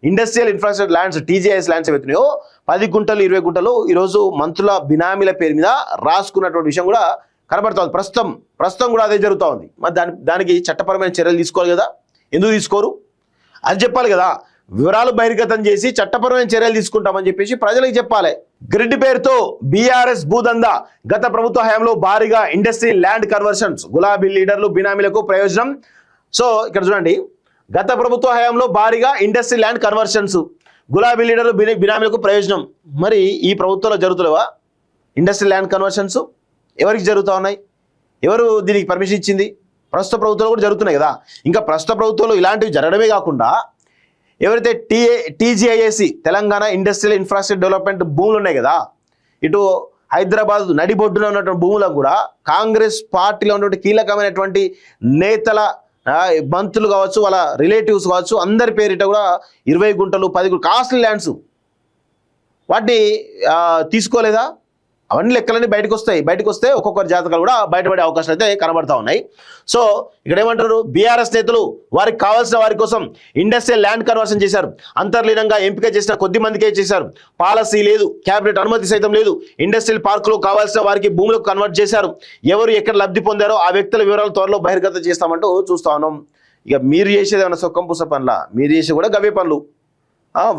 Industrial infrastructure lands TGIS lands ఏవైతున్నాయో 10 గుంటలు 20 గుంటలు ఈరోజు మంత్రుల బినామీల పేరు మీద రాసుకున్నటువంటి విషయం కూడా కనబడుతోంది. ప్రస్తుతం కూడా అదే జరుగుతూ ఉంది. మరి దానికి చట్టపరమైన చర్యలు తీసుకోవాలి కదా, ఎందుకు తీసుకోరు అని చెప్పాలి కదా. వివరాలు బహిర్గతం చేసి చట్టపరమైన చర్యలు తీసుకుంటామని చెప్పేసి ప్రజలకు చెప్పాలి. గ్రిడ్ పేరుతో బీఆర్ఎస్ భూదందా, గత ప్రభుత్వ హయాంలో భారీగా ఇండస్ట్రీ ల్యాండ్ కన్వర్షన్స్, గులాబీ లీడర్లు బినామీలకు ప్రయోజనం. సో ఇక్కడ చూడండి, గత ప్రభుత్వ హయాంలో భారీగా ఇండస్ట్రీ ల్యాండ్ కన్వర్షన్స్, గులాబీ లీడర్లు బినామీలకు ప్రయోజనం. మరి ఈ ప్రభుత్వంలో జరుగుతులేవా ఇండస్ట్రీ ల్యాండ్ కన్వర్షన్స్? ఎవరికి జరుగుతూ ఉన్నాయి? ఎవరు దీనికి పర్మిషన్ ఇచ్చింది? ప్రస్తుత ప్రభుత్వంలో కూడా జరుగుతున్నాయి కదా. ఇంకా ప్రస్తుత ప్రభుత్వంలో ఇలాంటివి జరగడమే కాకుండా ఎవరైతే టీజీఐఏసి తెలంగాణ ఇండస్ట్రియల్ ఇన్ఫ్రాస్ట్రక్చర్ డెవలప్మెంట్ భూములు ఉన్నాయి కదా, ఇటు హైదరాబాద్ నడిబొడ్డున ఉన్నటువంటి భూములకు కూడా కాంగ్రెస్ పార్టీలో ఉన్నటువంటి కీలకమైనటువంటి నేతల మంత్రులు కావచ్చు, వాళ్ళ రిలేటివ్స్ కావచ్చు, అందరి పేరిట కూడా 20 గుంటలు 10 గుంటలు కాస్ట్లీ ల్యాండ్స్ వాటిని తీసుకోలేదా? అవన్నీ లెక్కలన్నీ బయటకు వస్తే ఒక్కొక్కరి జాతకాలు కూడా బయటపడే అవకాశాలు అయితే కనబడతా ఉన్నాయి. సో ఇక్కడ ఏమంటారు, బీఆర్ఎస్ నేతలు వారికి కావాల్సిన వారి కోసం ఇండస్ట్రియల్ ల్యాండ్ కన్వర్షన్ చేశారు. అంతర్లీనంగా ఎంపిక చేసిన కొద్ది మందికే చేశారు. పాలసీ లేదు, క్యాబినెట్ అనుమతి సైతం లేదు. ఇండస్ట్రియల్ పార్కులో కావాల్సిన వారికి భూములకు కన్వర్ట్ చేశారు. ఎవరు ఎక్కడ లబ్ధి పొందారో ఆ వ్యక్తుల వివరాలు త్వరలో బహిర్గతం చేస్తామంటూ చూస్తా ఉన్నాం. ఇక మీరు చేసేది ఏమన్నా సొక్కం పూస పనుల, మీరు చేసే కూడా గవే పనులు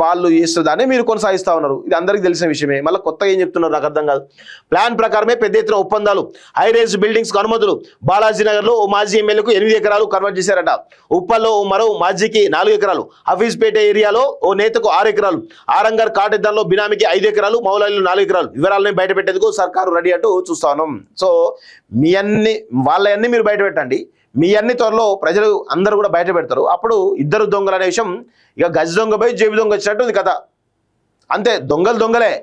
వాళ్ళు చేస్తుందానే మీరు కొనసాగిస్తూ ఉన్నారు. ఇది అందరికీ తెలిసిన విషయమే. మళ్ళీ కొత్తగా ఏం చెప్తున్నారు నాకు అర్థం కాదు. ప్లాన్ ప్రకారమే పెద్ద ఎత్తున ఒప్పందాలు, హైరేజ్ బిల్డింగ్స్ అనుమతులు. బాలాజీనగర్లో ఓ మాజీ ఎమ్మెల్యేకు 8 ఎకరాలు కన్వర్ట్ చేశారట. ఉప్పల్లో మరో మాజీకి 4 ఎకరాలు, హఫీజ్పేట ఏరియాలో ఓ నేతకు 6 ఎకరాలు, ఆరంగర్ కాటెద్దాన్లో బినామీకి 5 ఎకరాలు, మౌలాలిలో 4 ఎకరాలు. వివరాలను బయట పెట్టేందుకు సర్కారు రెడీ అంటూ చూస్తా ఉన్నాం. సో మీ వాళ్ళన్నీ మీరు బయట పెట్టండి. మీ అన్ని త్వరలో ప్రజలు అందరూ కూడా బయట పెడతారు. అప్పుడు ఇద్దరు దొంగలు అనే విషయం ఇక గజ దొంగ పోయి జేబు దొంగ వచ్చినట్టు ఉంది కథ. అంతే, దొంగలే.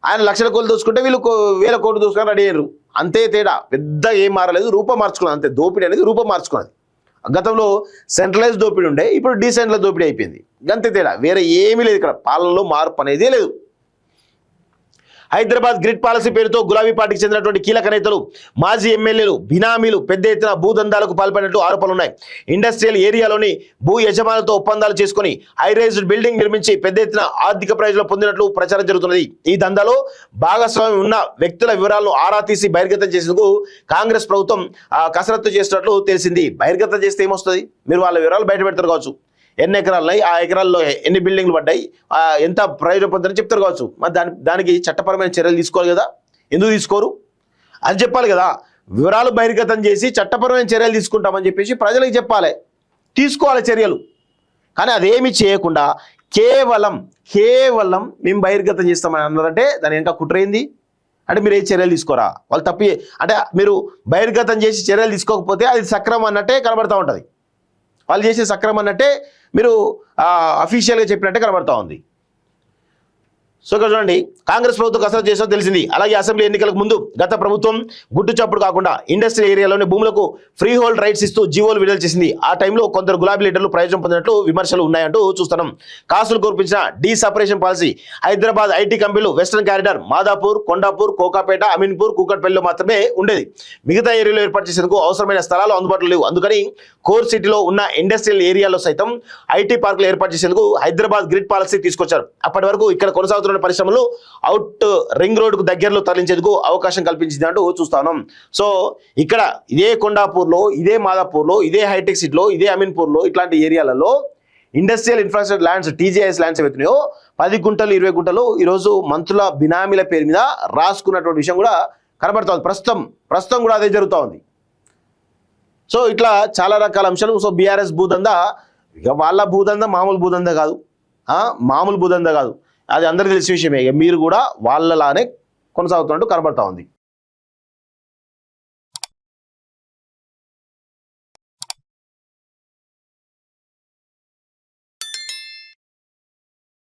ఆయన లక్షల కోట్లు దూసుకుంటే వీళ్ళు 1000 కోట్లు దూసుకొని రెడీ అయ్యారు. అంతే తేడా, పెద్ద ఏం మారలేదు. రూపం మార్చుకున్నది అంతే. దోపిడీ అనేది రూపం మార్చుకున్నది. గతంలో సెంట్రలైజ్ దోపిడీ ఉండే, ఇప్పుడు డీసెంట్రలైజ్ దోపిడీ అయిపోయింది. అంతే తేడా, వేరే ఏమీ లేదు. ఇక్కడ పాలనలో మార్పు అనేదే లేదు. హైదరాబాద్ గ్రిడ్ పాలసీ పేరుతో గులాబీ పార్టీకి చెందినటువంటి కీలక నేతలు, మాజీ ఎమ్మెల్యేలు, బినామీలు పెద్ద ఎత్తున భూదందాలకు పాల్పడినట్టు ఆరోపణలున్నాయి. ఇండస్ట్రియల్ ఏరియాలోని భూ యజమానులతో ఒప్పందాలు చేసుకుని హైరైజ్డ్ బిల్డింగ్ నిర్మించి పెద్ద ఎత్తున ఆర్థిక ప్రయోజనం పొందినట్లు ప్రచారం జరుగుతున్నది. ఈ దందాలో భాగస్వామ్యం ఉన్న వ్యక్తుల వివరాలను ఆరా తీసి బహిర్గతం చేసేందుకు కాంగ్రెస్ ప్రభుత్వం కసరత్తు చేస్తున్నట్లు తెలిసింది. బహిర్గతం చేస్తే ఏమొస్తుంది? మీరు వాళ్ళ వివరాలు బయట పెడతారు కావచ్చు. ఎన్ని ఎకరాలు ఉన్నాయి, ఆ ఎకరాల్లో ఎన్ని బిల్డింగ్లు పడ్డాయి, ఎంత ప్రయోజనం పొందని చెప్తారు కావచ్చు. మరి దానికి చట్టపరమైన చర్యలు తీసుకోవాలి కదా, ఎందుకు తీసుకోరు అని చెప్పాలి కదా. వివరాలు బహిర్గతం చేసి చట్టపరమైన చర్యలు తీసుకుంటామని చెప్పేసి ప్రజలకు చెప్పాలి, తీసుకోవాలి చర్యలు. కానీ అదేమి చేయకుండా కేవలం మేము బహిర్గతం చేస్తామని అన్నారంటే దాని ఇంకా కుట్రైంది అంటే మీరు ఏ చర్యలు తీసుకోరా? వాళ్ళు తప్పి అంటే మీరు బహిర్గతం చేసి చర్యలు తీసుకోకపోతే అది సక్రమం అన్నట్టే కనబడతా ఉంటుంది. వాళ్ళు చేసే సక్రమం అన్నట్టే మీరు అఫీషియల్గా చెప్పినట్టే కనబడతా ఉంది. సో ఇక్కడ చూడండి, కాంగ్రెస్ ప్రభుత్వం కసరత్తు చేసినా తెలిసింది. అలాగే అసెంబ్లీ ఎన్నికలకు ముందు గత ప్రభుత్వం గుట్టు చప్పుడు కాకుండా ఇండస్ట్రియల్ ఏరియాలోని భూములకు ఫ్రీ హోల్డ్ రైట్స్ ఇస్తూ జీవోలు విడుదల చేసింది. ఆ టైంలో కొందరు గులాబీ లీడర్లు ప్రయోజనం పొందినట్లు విమర్శలు ఉన్నాయంటూ చూస్తున్నాం. కాసులు కోర్పించిన డీ సపరేషన్ పాలసీ హైదరాబాద్ ఐటీ కంపెనీలు వెస్టర్న్ కారిడార్, మాదాపూర్, కొండాపూర్, కోకాపేట, అమీన్పూర్, కూకట్పల్లిలో మాత్రమే ఉండేది. మిగతా ఏరియాలో ఏర్పాటు చేసేందుకు అవసరమైన స్థలాలు అందుబాటులో లేవు. అందుకని కోర్ సిటీలో ఉన్న ఇండస్ట్రియల్ ఏరియాలో సైతం ఐటీ పార్కులు ఏర్పాటు చేసేందుకు హైదరాబాద్ గ్రిడ్ పాలసీ తీసుకొచ్చారు. అప్పటి వరకు ఇక్కడ కొనసాగుతున్న పరిశ్రమలు అవుట్ రింగ్ రోడ్ కు దగ్గరలో తరలించేందుకు అవకాశం కల్పించింది అంటూ చూస్తాను. సో ఇక్కడ ఇదే కొండాపూర్లో, ఇదే మాదాపూర్లో, ఇదే హైటెక్ సిటీలో, ఇదే అమీన్పూర్లో ఇట్లాంటి ఏరియాలలో industrial infrastructure lands TGIS lands ఏవైతున్నాయో 10 గుంటలు 20 గుంటలు ఈరోజు మంత్రుల బినామీల పేరు మీద రాసుకున్నటువంటి విషయం కూడా కనబడుతోంది. ప్రస్తుతం కూడా అదే జరుగుతూ ఉంది. సో ఇట్లా చాలా రకాల అంశాలు. సో బీఆర్ఎస్ భూదందా ఇక వాళ్ళ భూదందా మామూలు భూదందా కాదు. అది అందరికీ తెలిసిన విషయమే. మీరు కూడా వాళ్ళలానే కొనసాగుతున్నట్టు కనబడతా ఉంది.